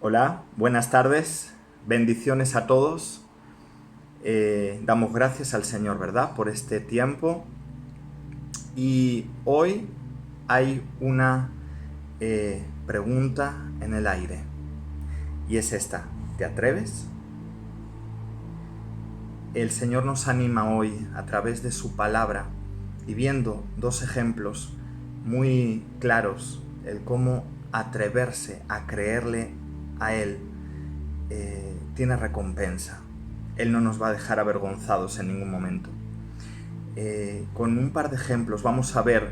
Hola, buenas tardes, bendiciones a todos. Damos gracias al Señor, ¿verdad? Por este tiempo. Y hoy hay una pregunta en el aire. Y es esta: ¿te atreves? El Señor nos anima hoy a través de su palabra y viendo dos ejemplos muy claros, el cómo atreverse a creerle a Él tiene recompensa. Él no nos va a dejar avergonzados en ningún momento. Con un par de ejemplos vamos a ver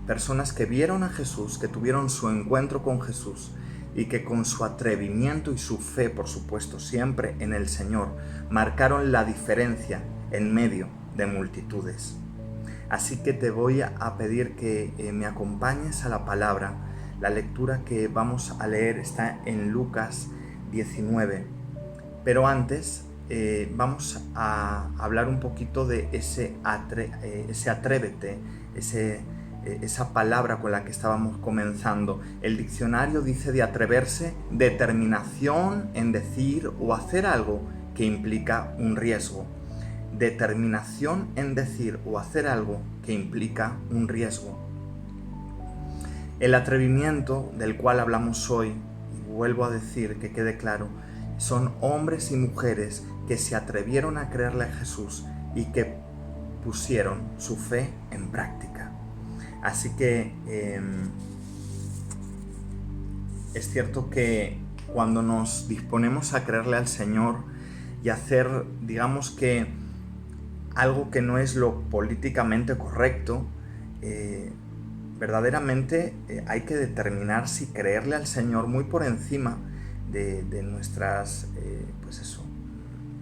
personas que vieron a Jesús, que tuvieron su encuentro con Jesús y que con su atrevimiento y su fe, por supuesto, siempre en el Señor, marcaron la diferencia en medio de multitudes. Así que te voy a pedir que me acompañes a la palabra. La lectura que vamos a leer está en Lucas 19. Pero antes vamos a hablar un poquito de ese atrévete, esa palabra con la que estábamos comenzando. El diccionario dice de atreverse, determinación en decir o hacer algo que implica un riesgo. Determinación en decir o hacer algo que implica un riesgo. El atrevimiento del cual hablamos hoy, y vuelvo a decir que quede claro, son hombres y mujeres que se atrevieron a creerle a Jesús y que pusieron su fe en práctica. Así que es cierto que cuando nos disponemos a creerle al Señor y hacer, digamos que, algo que no es lo políticamente correcto, verdaderamente hay que determinar si creerle al Señor muy por encima de nuestras,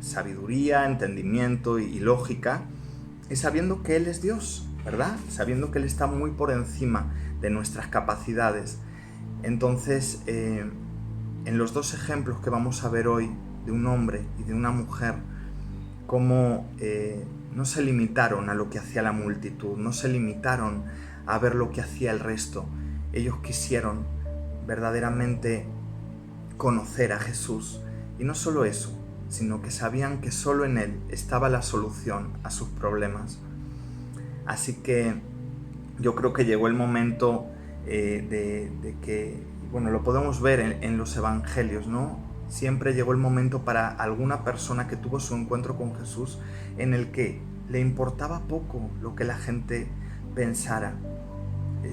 sabiduría, entendimiento y lógica, y sabiendo que Él es Dios, ¿verdad? Sabiendo que Él está muy por encima de nuestras capacidades. Entonces, en los dos ejemplos que vamos a ver hoy, de un hombre y de una mujer, cómo no se limitaron a lo que hacía la multitud, no se limitaron a ver lo que hacía el resto. Ellos quisieron verdaderamente conocer a Jesús, y no solo eso, sino que sabían que solo en Él estaba la solución a sus problemas. Así que yo creo que llegó el momento de que, bueno, lo podemos ver en los evangelios, ¿no? Siempre llegó el momento para alguna persona que tuvo su encuentro con Jesús en el que le importaba poco lo que la gente pensara.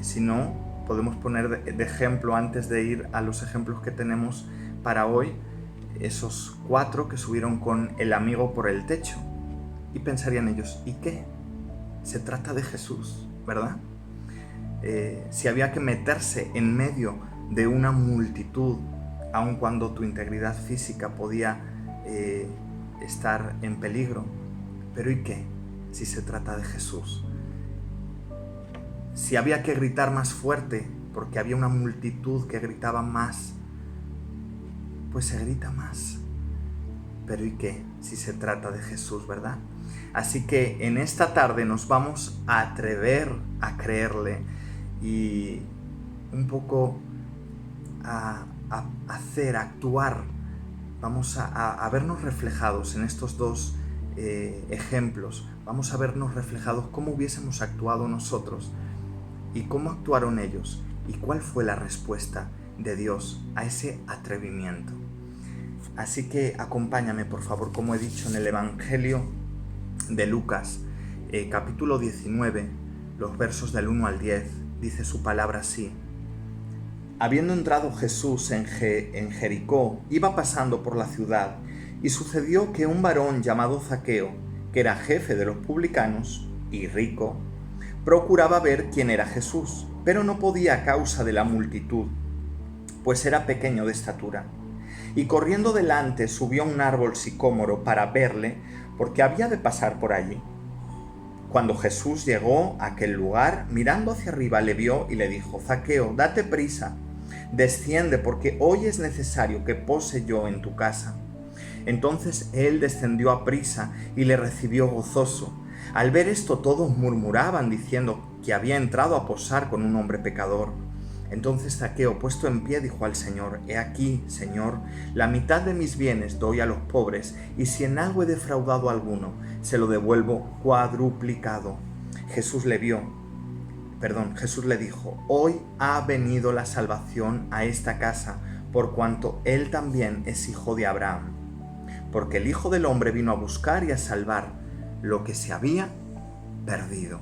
Si no, podemos poner de ejemplo, antes de ir a los ejemplos que tenemos para hoy, esos 4 que subieron con el amigo por el techo. Y pensarían ellos, ¿y qué? Se trata de Jesús, ¿verdad? Si había que meterse en medio de una multitud, aun cuando tu integridad física podía estar en peligro. Pero ¿y qué? Si se trata de Jesús. Si había que gritar más fuerte, porque había una multitud que gritaba más, pues se grita más. Pero ¿y qué? Si se trata de Jesús, ¿verdad? Así que en esta tarde nos vamos a atrever a creerle y un poco a hacer, a actuar. Vamos a vernos reflejados en estos dos ejemplos. Vamos a vernos reflejados cómo hubiésemos actuado nosotros y cómo actuaron ellos y cuál fue la respuesta de Dios a ese atrevimiento. Así que acompáñame, por favor, como he dicho, en el Evangelio de Lucas, capítulo 19, los versos del 1 al 10, dice su palabra así: Habiendo entrado Jesús en Jericó, iba pasando por la ciudad, y sucedió que un varón llamado Zaqueo, que era jefe de los publicanos y rico, procuraba ver quién era Jesús, pero no podía a causa de la multitud, pues era pequeño de estatura. Y corriendo delante subió a un árbol sicómoro para verle, porque había de pasar por allí. Cuando Jesús llegó a aquel lugar, mirando hacia arriba le vio y le dijo: Zaqueo, date prisa, desciende, porque hoy es necesario que pose yo en tu casa. Entonces él descendió a prisa y le recibió gozoso. Al ver esto todos murmuraban diciendo que había entrado a posar con un hombre pecador. Entonces Zaqueo, puesto en pie, dijo al Señor: He aquí, Señor, la mitad de mis bienes doy a los pobres, y si en algo he defraudado a alguno, se lo devuelvo cuadruplicado. Jesús le dijo: Hoy ha venido la salvación a esta casa, por cuanto él también es hijo de Abraham. Porque el Hijo del Hombre vino a buscar y a salvar lo que se había perdido.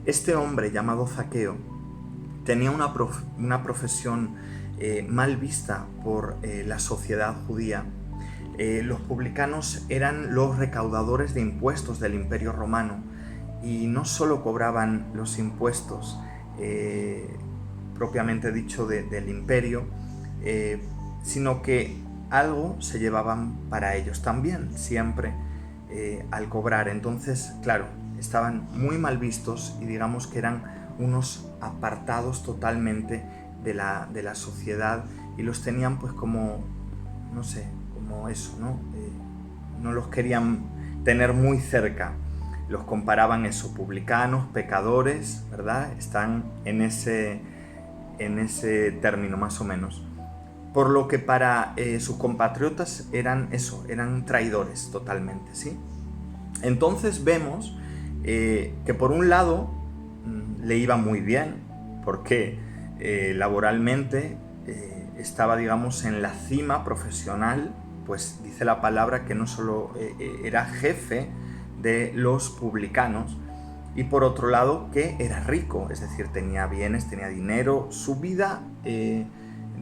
Este hombre llamado Zaqueo tenía una profesión mal vista por la sociedad judía. Los publicanos eran los recaudadores de impuestos del Imperio Romano, y no solo cobraban los impuestos propiamente dicho del imperio, sino que algo se llevaban para ellos también, siempre al cobrar. Entonces, claro, estaban muy mal vistos y digamos que eran unos apartados totalmente de la sociedad, y los tenían pues como, no sé, como eso, ¿no? No los querían tener muy cerca. Los comparaban eso, publicanos, pecadores, ¿verdad? Están en ese término más o menos. Por lo que para sus compatriotas eran traidores totalmente, ¿sí? Entonces vemos que por un lado le iba muy bien, porque laboralmente estaba, digamos, en la cima profesional, pues dice la palabra que no solo era jefe de los publicanos, y por otro lado que era rico, es decir, tenía bienes, tenía dinero, su vida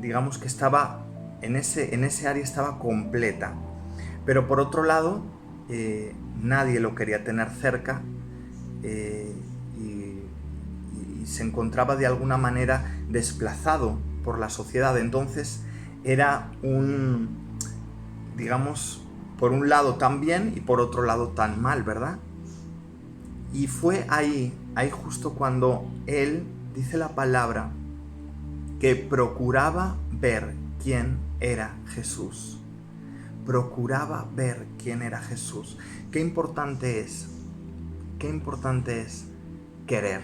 digamos que estaba en ese área, estaba completa. Pero por otro lado nadie lo quería tener cerca, y se encontraba de alguna manera desplazado por la sociedad. Entonces era digamos, por un lado tan bien y por otro lado tan mal, ¿verdad? Y fue ahí justo cuando él, dice la palabra, que procuraba ver quién era Jesús. Procuraba ver quién era Jesús. Qué importante es querer.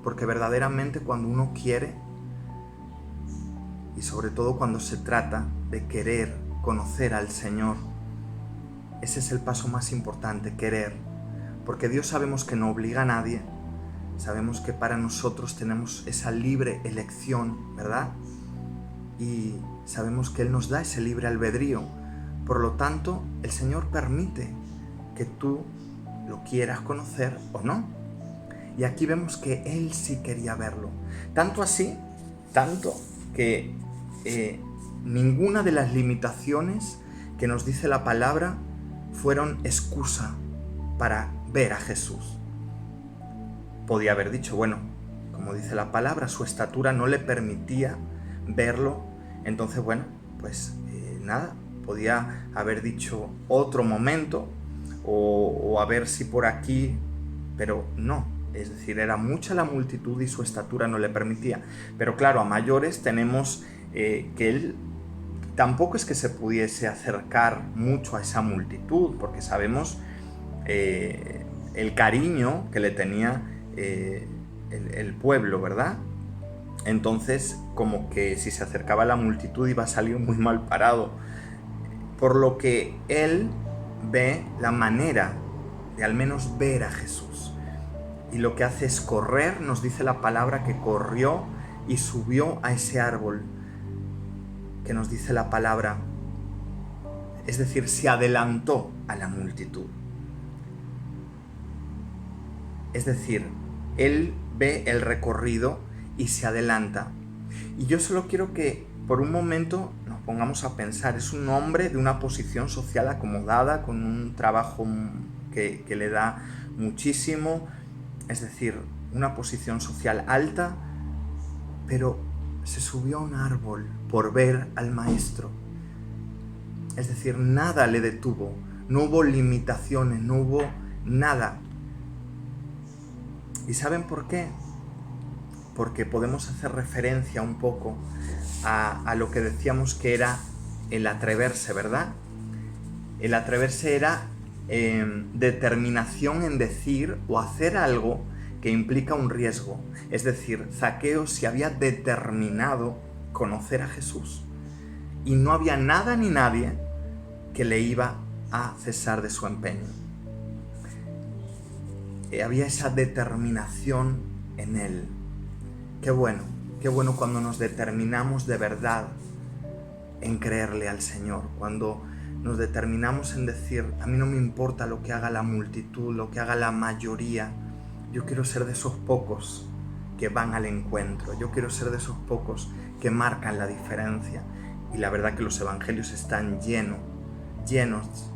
Porque verdaderamente cuando uno quiere, y sobre todo cuando se trata de querer conocer al Señor, ese es el paso más importante, querer. Porque Dios sabemos que no obliga a nadie, sabemos que para nosotros tenemos esa libre elección, ¿verdad? Y sabemos que Él nos da ese libre albedrío. Por lo tanto, el Señor permite que tú lo quieras conocer o no. Y aquí vemos que Él sí quería verlo. Tanto así, tanto que ninguna de las limitaciones que nos dice la palabra fueron excusa para ver a Jesús. Podía haber dicho, bueno, como dice la palabra, su estatura no le permitía verlo. Entonces, bueno, pues nada, podía haber dicho otro momento o a ver si por aquí, pero no. Es decir, era mucha la multitud y su estatura no le permitía. Pero claro, a mayores tenemos que él tampoco es que se pudiese acercar mucho a esa multitud, porque sabemos el cariño que le tenía el pueblo, ¿verdad? Entonces, como que si se acercaba a la multitud iba a salir muy mal parado. Por lo que él ve la manera de al menos ver a Jesús. Y lo que hace es correr, nos dice la palabra que corrió y subió a ese árbol que nos dice la palabra. Es decir, se adelantó a la multitud. Es decir, él ve el recorrido y se adelanta. Y yo solo quiero que por un momento nos pongamos a pensar. Es un hombre de una posición social acomodada, con un trabajo que le da muchísimo, es decir, una posición social alta, pero se subió a un árbol por ver al Maestro. Es decir, nada le detuvo, no hubo limitaciones, no hubo nada. ¿Y saben por qué? Porque podemos hacer referencia un poco a lo que decíamos que era el atreverse, ¿verdad? El atreverse era determinación en decir o hacer algo que implica un riesgo. Es decir, Zaqueo se había determinado conocer a Jesús y no había nada ni nadie que le iba a cesar de su empeño. Había esa determinación en él. Qué bueno cuando nos determinamos de verdad en creerle al Señor, cuando nos determinamos en decir, a mí no me importa lo que haga la multitud, lo que haga la mayoría, yo quiero ser de esos pocos que van al encuentro, yo quiero ser de esos pocos que marcan la diferencia. Y la verdad que los evangelios están llenos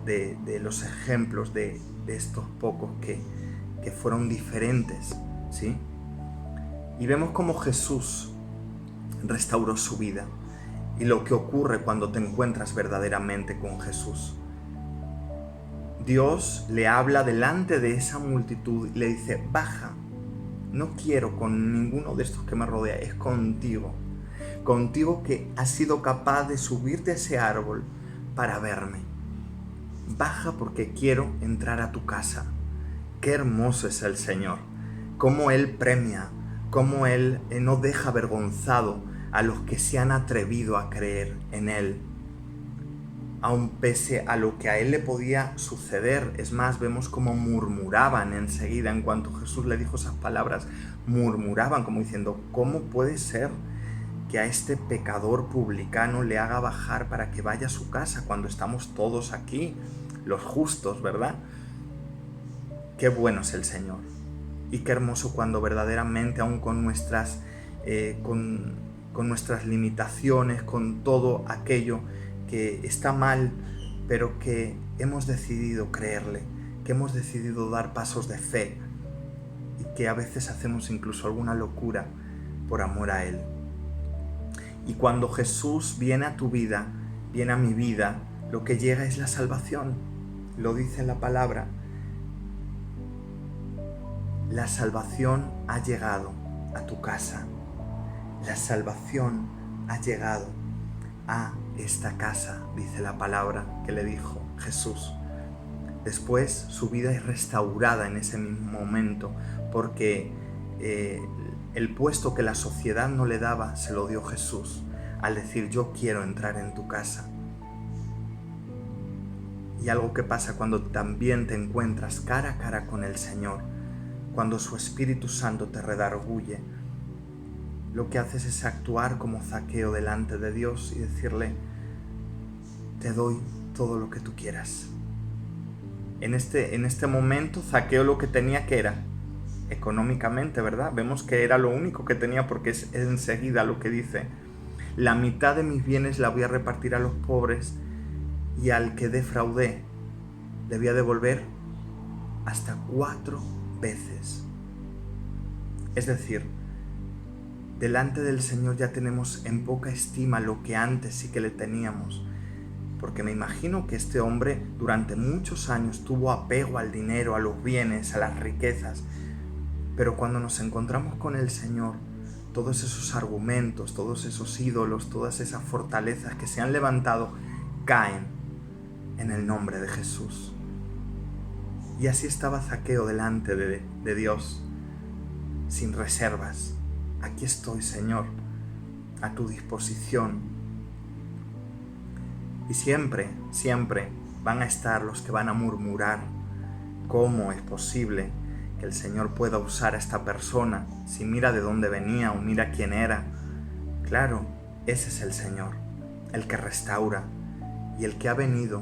de los ejemplos de estos pocos que fueron diferentes, ¿sí? Y vemos cómo Jesús restauró su vida y lo que ocurre cuando te encuentras verdaderamente con Jesús. Dios le habla delante de esa multitud y le dice, baja, no quiero con ninguno de estos que me rodea, es contigo que has sido capaz de subirte a ese árbol para verme. Baja porque quiero entrar a tu casa. Qué hermoso es el Señor, cómo Él premia, cómo Él no deja avergonzado a los que se han atrevido a creer en Él, aun pese a lo que a Él le podía suceder. Es más, vemos cómo murmuraban enseguida, en cuanto Jesús le dijo esas palabras, murmuraban como diciendo, ¿cómo puede ser que a este pecador publicano le haga bajar para que vaya a su casa cuando estamos todos aquí, los justos, ¿verdad? Qué bueno es el Señor. Y qué hermoso cuando verdaderamente, aun con nuestras limitaciones, con todo aquello que está mal, pero que hemos decidido creerle, que hemos decidido dar pasos de fe y que a veces hacemos incluso alguna locura por amor a Él. Y cuando Jesús viene a tu vida, viene a mi vida, lo que llega es la salvación. Lo dice la palabra. La salvación ha llegado a tu casa. La salvación ha llegado a esta casa, dice la palabra que le dijo Jesús. Después su vida es restaurada en ese mismo momento, porque el puesto que la sociedad no le daba se lo dio Jesús al decir, yo quiero entrar en tu casa. Y algo que pasa cuando también te encuentras cara a cara con el Señor, cuando su Espíritu Santo te redarguye, lo que haces es actuar como Zaqueo delante de Dios y decirle, te doy todo lo que tú quieras. En este momento Zaqueo lo que tenía que era, económicamente, ¿verdad? Vemos que era lo único que tenía, porque es enseguida lo que dice, la mitad de mis bienes la voy a repartir a los pobres y al que defraudé le voy a devolver hasta 4 veces. Es decir, delante del Señor ya tenemos en poca estima lo que antes sí que le teníamos, porque me imagino que este hombre durante muchos años tuvo apego al dinero, a los bienes, a las riquezas, pero cuando nos encontramos con el Señor, todos esos argumentos, todos esos ídolos, todas esas fortalezas que se han levantado, caen en el nombre de Jesús. Y así estaba Zaqueo delante de Dios, sin reservas. Aquí estoy, Señor, a tu disposición. Y siempre van a estar los que van a murmurar, ¿cómo es posible que el Señor pueda usar a esta persona si mira de dónde venía o mira quién era? Claro, ese es el Señor, el que restaura y el que ha venido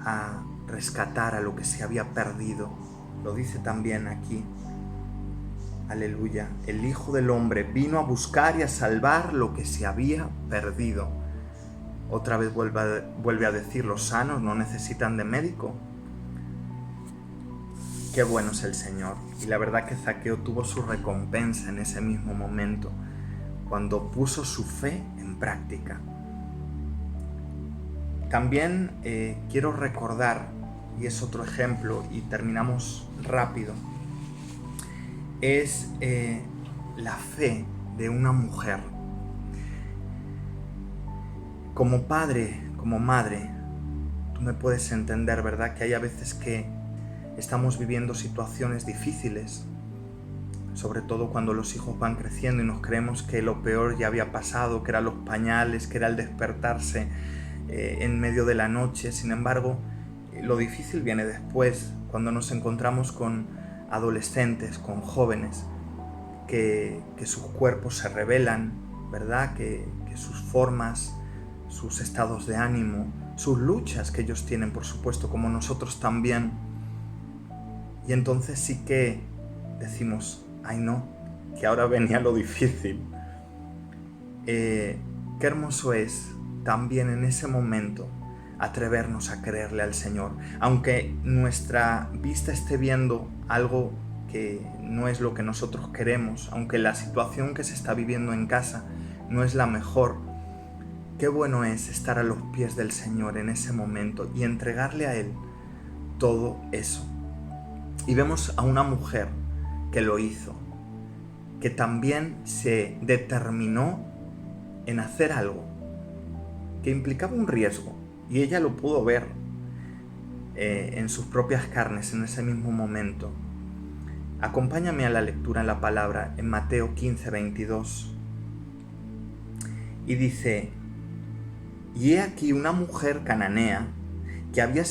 a rescatar a lo que se había perdido. Lo dice también aquí, aleluya, el Hijo del Hombre vino a buscar y a salvar lo que se había perdido. Otra vez vuelve a decir, los sanos no necesitan de médico. Qué bueno es el Señor. Y la verdad que Zaqueo tuvo su recompensa en ese mismo momento, cuando puso su fe en práctica. También quiero recordar, y es otro ejemplo, y terminamos rápido, es la fe de una mujer. Como padre, como madre, tú me puedes entender, ¿verdad? Que hay a veces que estamos viviendo situaciones difíciles sobre todo cuando los hijos van creciendo y nos creemos que lo peor ya había pasado, que eran los pañales, que era el despertarse en medio de la noche. Sin embargo, lo difícil viene después, cuando nos encontramos con adolescentes, con jóvenes, que sus cuerpos se rebelan, ¿verdad? Que sus formas, sus estados de ánimo, sus luchas que ellos tienen, por supuesto, como nosotros también. Y entonces sí que decimos, ay no, que ahora venía lo difícil. Qué hermoso es también en ese momento atrevernos a creerle al Señor, aunque nuestra vista esté viendo algo que no es lo que nosotros queremos, aunque la situación que se está viviendo en casa no es la mejor. Qué bueno es estar a los pies del Señor en ese momento y entregarle a Él todo eso. Y vemos a una mujer que lo hizo, que también se determinó en hacer algo que implicaba un riesgo, y ella lo pudo ver en sus propias carnes en ese mismo momento. Acompáñame a la lectura en la palabra en Mateo 15:22. Y dice: y he aquí una mujer cananea que había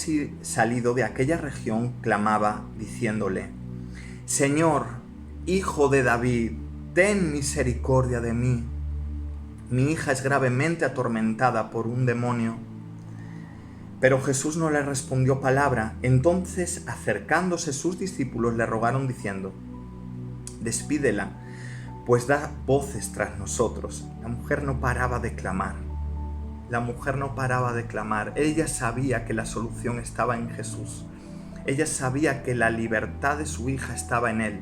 salido de aquella región clamaba diciéndole: Señor, Hijo de David, ten misericordia de mí. Mi hija es gravemente atormentada por un demonio. Pero Jesús no le respondió palabra. Entonces, acercándose sus discípulos, le rogaron diciendo: despídela, pues da voces tras nosotros. La mujer no paraba de clamar. La mujer no paraba de clamar. Ella sabía que la solución estaba en Jesús. Ella sabía que la libertad de su hija estaba en Él.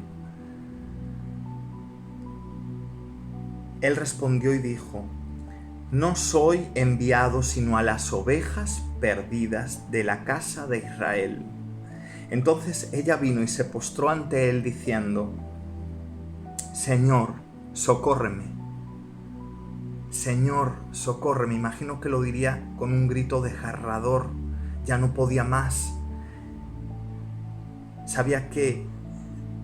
Él respondió y dijo: no soy enviado sino a las ovejas perdidas de la casa de Israel. Entonces ella vino y se postró ante él diciendo: Señor, socórreme. Señor, socórreme. Imagino que lo diría con un grito desgarrador. Ya no podía más. Sabía que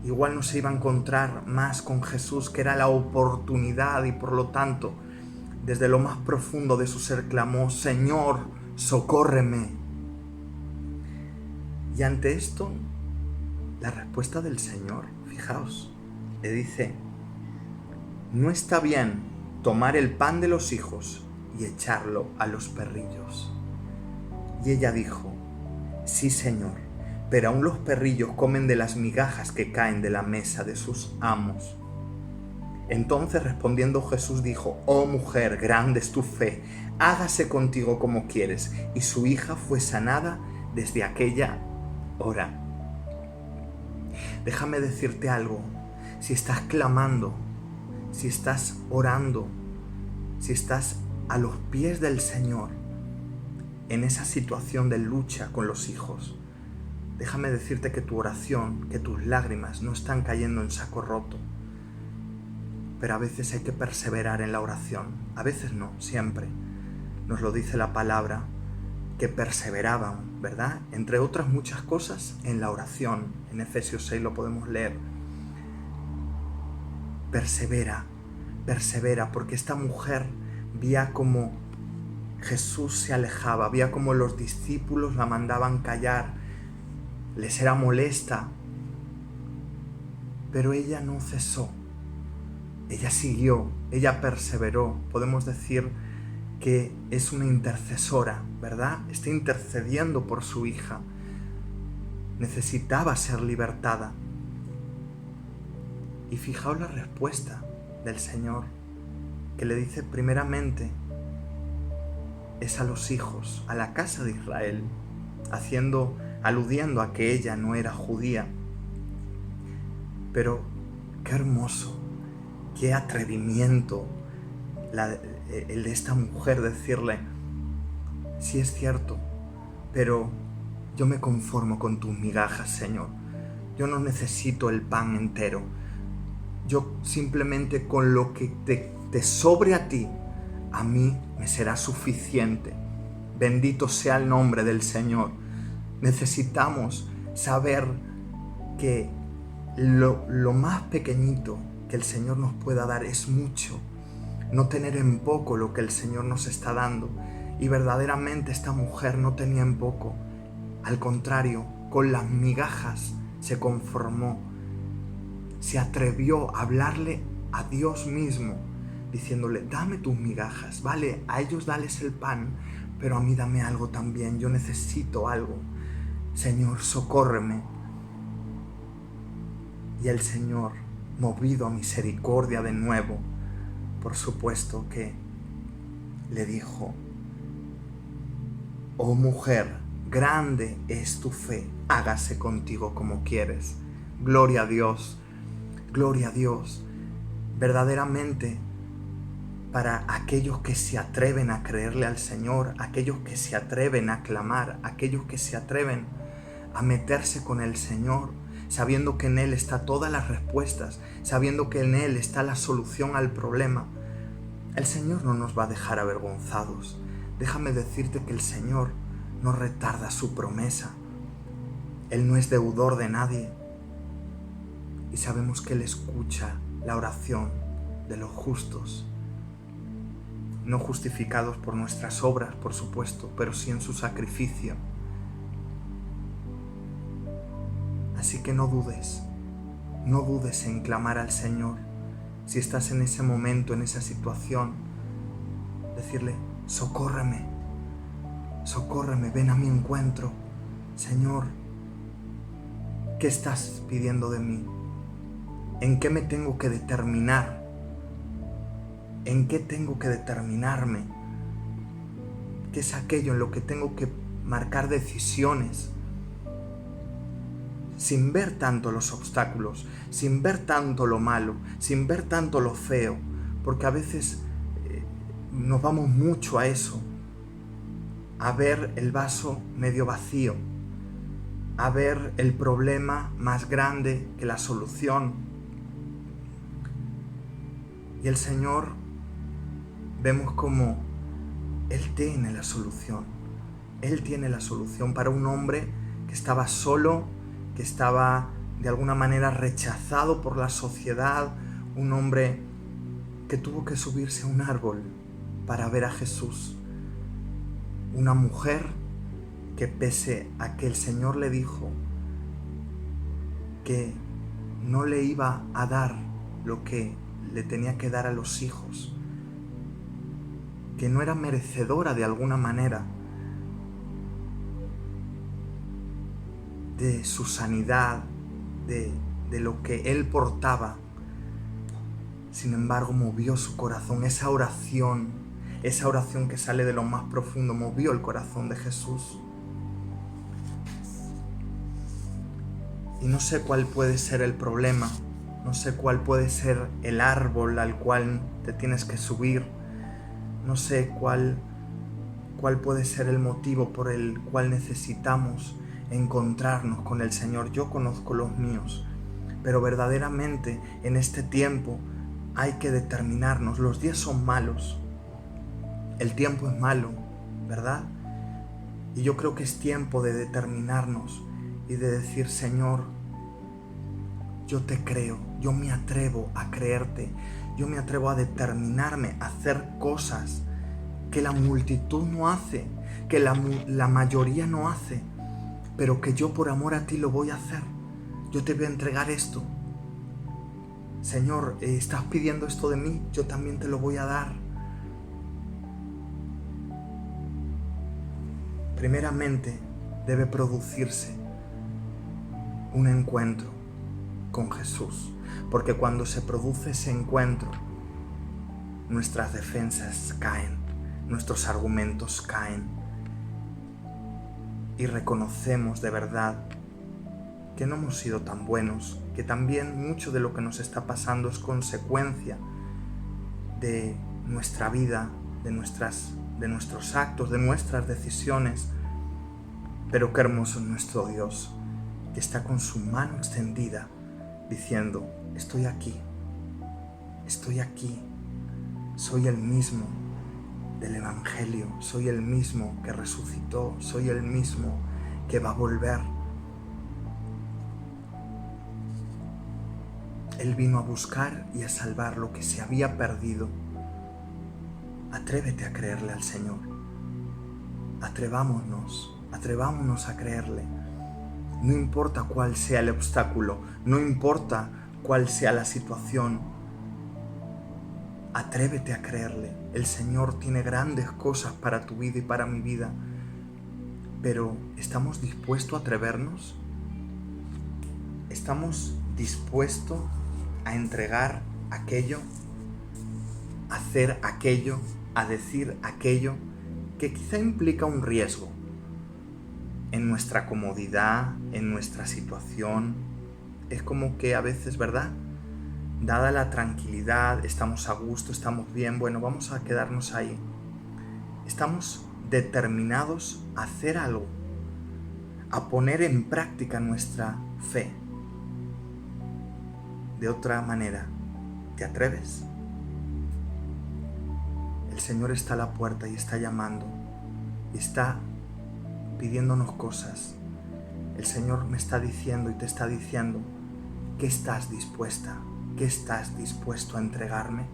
igual no se iba a encontrar más con Jesús, que era la oportunidad, y por lo tanto, desde lo más profundo de su ser clamó: Señor, socórreme. Y ante esto, la respuesta del Señor, fijaos, le dice: no está bien tomar el pan de los hijos y echarlo a los perrillos. Y ella dijo: sí, Señor, pero aún los perrillos comen de las migajas que caen de la mesa de sus amos. Entonces respondiendo Jesús dijo: oh mujer, grande es tu fe, hágase contigo como quieres. Y su hija fue sanada desde aquella hora. Déjame decirte algo: si estás clamando, si estás orando, si estás a los pies del Señor en esa situación de lucha con los hijos, déjame decirte que tu oración, que tus lágrimas no están cayendo en saco roto. Pero a veces hay que perseverar en la oración. A veces no, siempre. Nos lo dice la palabra, que perseveraban, ¿verdad? Entre otras muchas cosas, en la oración. En Efesios 6 lo podemos leer. Persevera, persevera, porque esta mujer veía como Jesús se alejaba, veía como los discípulos la mandaban callar, les era molesta, pero ella no cesó. Ella siguió, ella perseveró. Podemos decir que es una intercesora, ¿verdad? Está intercediendo por su hija. Necesitaba ser libertada. Y fijaos la respuesta del Señor, que le dice primeramente es a los hijos, a la casa de Israel, aludiendo a que ella no era judía. Pero qué hermoso, qué atrevimiento el de esta mujer decirle: sí es cierto, pero yo me conformo con tus migajas, Señor. Yo no necesito el pan entero. Yo simplemente con lo que te sobre a ti, a mí me será suficiente. Bendito sea el nombre del Señor. Necesitamos saber que lo más pequeñito que el Señor nos pueda dar es mucho. No tener en poco lo que el Señor nos está dando. Y verdaderamente esta mujer no tenía en poco. Al contrario, con las migajas se conformó. Se atrevió a hablarle a Dios mismo, diciéndole, dame tus migajas, vale, a ellos dales el pan, pero a mí dame algo también, yo necesito algo. Señor, socórreme. Y el Señor, movido a misericordia de nuevo, por supuesto que le dijo, oh mujer, grande es tu fe, hágase contigo como quieres. Gloria a Dios, gloria a Dios. Verdaderamente, para aquellos que se atreven a creerle al Señor, aquellos que se atreven a clamar, aquellos que se atreven a meterse con el Señor, sabiendo que en Él está todas las respuestas, sabiendo que en Él está la solución al problema, el Señor no nos va a dejar avergonzados. Déjame decirte que el Señor no retarda su promesa. Él no es deudor de nadie. Y sabemos que Él escucha la oración de los justos, no justificados por nuestras obras, por supuesto, pero sí en su sacrificio. Así que no dudes en clamar al Señor. Si estás en ese momento, en esa situación, decirle, socórreme, ven a mi encuentro. Señor, ¿qué estás pidiendo de mí? ¿En qué me tengo que determinar? ¿En qué tengo que determinarme? ¿Qué es aquello en lo que tengo que marcar decisiones? Sin ver tanto los obstáculos, sin ver tanto lo malo, sin ver tanto lo feo, porque a veces nos vamos mucho a eso, a ver el vaso medio vacío, a ver el problema más grande que la solución. Y el Señor, vemos como Él tiene la solución. Él tiene la solución para un hombre que estaba solo, que estaba de alguna manera rechazado por la sociedad, un hombre que tuvo que subirse a un árbol para ver a Jesús. Una mujer que, pese a que el Señor le dijo que no le iba a dar lo que le tenía que dar a los hijos, que no era merecedora de alguna manera de su sanidad, de lo que Él portaba, sin embargo movió su corazón. Esa oración que sale de lo más profundo, movió el corazón de Jesús. Y no sé cuál puede ser el problema, no sé cuál puede ser el árbol al cual te tienes que subir, no sé cuál puede ser el motivo por el cual necesitamos encontrarnos con el Señor. Yo conozco los míos, pero verdaderamente en este tiempo hay que determinarnos. Los días son malos, el tiempo es malo, ¿verdad? Y yo creo que es tiempo de determinarnos y de decir, Señor, yo te creo, yo me atrevo a creerte, yo me atrevo a determinarme a hacer cosas que la multitud no hace, que la mayoría no hace, pero que yo por amor a ti lo voy a hacer. Yo te voy a entregar esto. Señor, estás pidiendo esto de mí, yo también te lo voy a dar. Primeramente debe producirse un encuentro con Jesús, porque cuando se produce ese encuentro, nuestras defensas caen, nuestros argumentos caen y reconocemos de verdad que no hemos sido tan buenos, que también mucho de lo que nos está pasando es consecuencia de nuestra vida, de nuestros actos, de nuestras decisiones. Pero qué hermoso es nuestro Dios, que está con su mano extendida diciendo, estoy aquí, soy el mismo del Evangelio, soy el mismo que resucitó, soy el mismo que va a volver. Él vino a buscar y a salvar lo que se había perdido. Atrévete a creerle al Señor. Atrevámonos a creerle. No importa cuál sea el obstáculo, no importa cuál sea la situación. Atrévete a creerle. El Señor tiene grandes cosas para tu vida y para mi vida. Pero ¿estamos dispuestos a atrevernos? ¿Estamos dispuestos a entregar aquello, a hacer aquello, a decir aquello que quizá implica un riesgo en nuestra comodidad, en nuestra situación? Es como que a veces, ¿verdad? Dada la tranquilidad, estamos a gusto, estamos bien, bueno, vamos a quedarnos ahí. Estamos determinados a hacer algo, a poner en práctica nuestra fe. De otra manera, ¿te atreves? El Señor está a la puerta y está llamando, y está pidiéndonos cosas. El Señor me está diciendo y te está diciendo, ¿qué estás dispuesta? ¿Qué estás dispuesto a entregarme?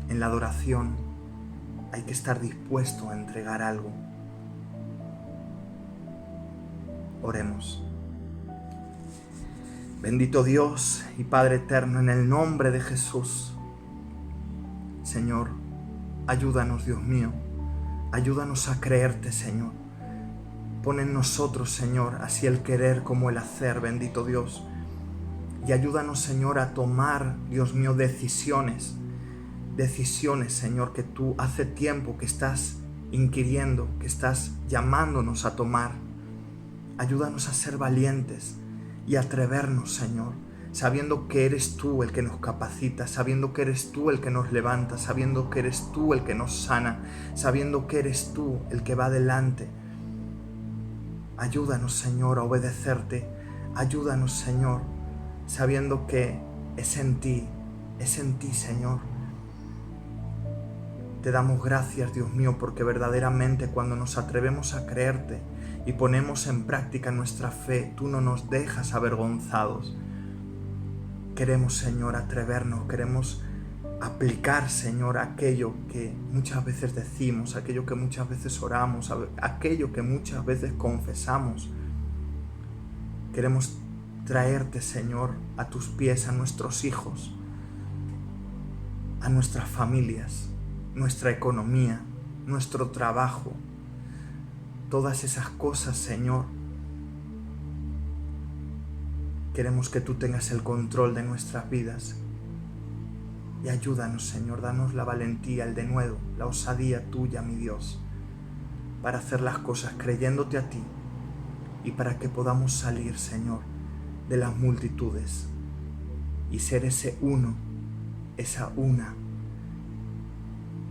En la adoración hay que estar dispuesto a entregar algo. Oremos. Bendito Dios y Padre eterno, en el nombre de Jesús, Señor, ayúdanos, Dios mío, ayúdanos a creerte, Señor. Pon en nosotros, Señor, así el querer como el hacer, bendito Dios. Y ayúdanos, Señor, a tomar, Dios mío, decisiones, Señor, que tú hace tiempo que estás inquiriendo, que estás llamándonos a tomar. Ayúdanos a ser valientes y atrevernos, Señor, sabiendo que eres tú el que nos capacita, sabiendo que eres tú el que nos levanta, sabiendo que eres tú el que nos sana, sabiendo que eres tú el que va adelante. Ayúdanos, Señor, a obedecerte. Ayúdanos, Señor, sabiendo que es en ti, Señor. Te damos gracias, Dios mío, porque verdaderamente cuando nos atrevemos a creerte y ponemos en práctica nuestra fe, tú no nos dejas avergonzados. Queremos, Señor, atrevernos, queremos aplicar, Señor, aquello que muchas veces decimos, aquello que muchas veces oramos, aquello que muchas veces confesamos. Queremos traerte, Señor, a tus pies, a nuestros hijos, a nuestras familias, nuestra economía, nuestro trabajo, todas esas cosas, Señor. Queremos que tú tengas el control de nuestras vidas. Y ayúdanos, Señor, danos la valentía, el denuedo, la osadía tuya, mi Dios, para hacer las cosas creyéndote a ti y para que podamos salir, Señor, de las multitudes y ser ese uno, esa una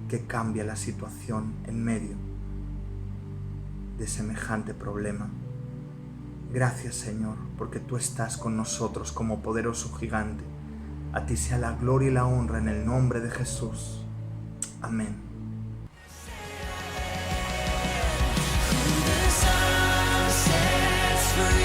que cambia la situación en medio de semejante problema. Gracias, Señor, porque tú estás con nosotros como poderoso gigante. A ti sea la gloria y la honra en el nombre de Jesús. Amén. The sun sets free.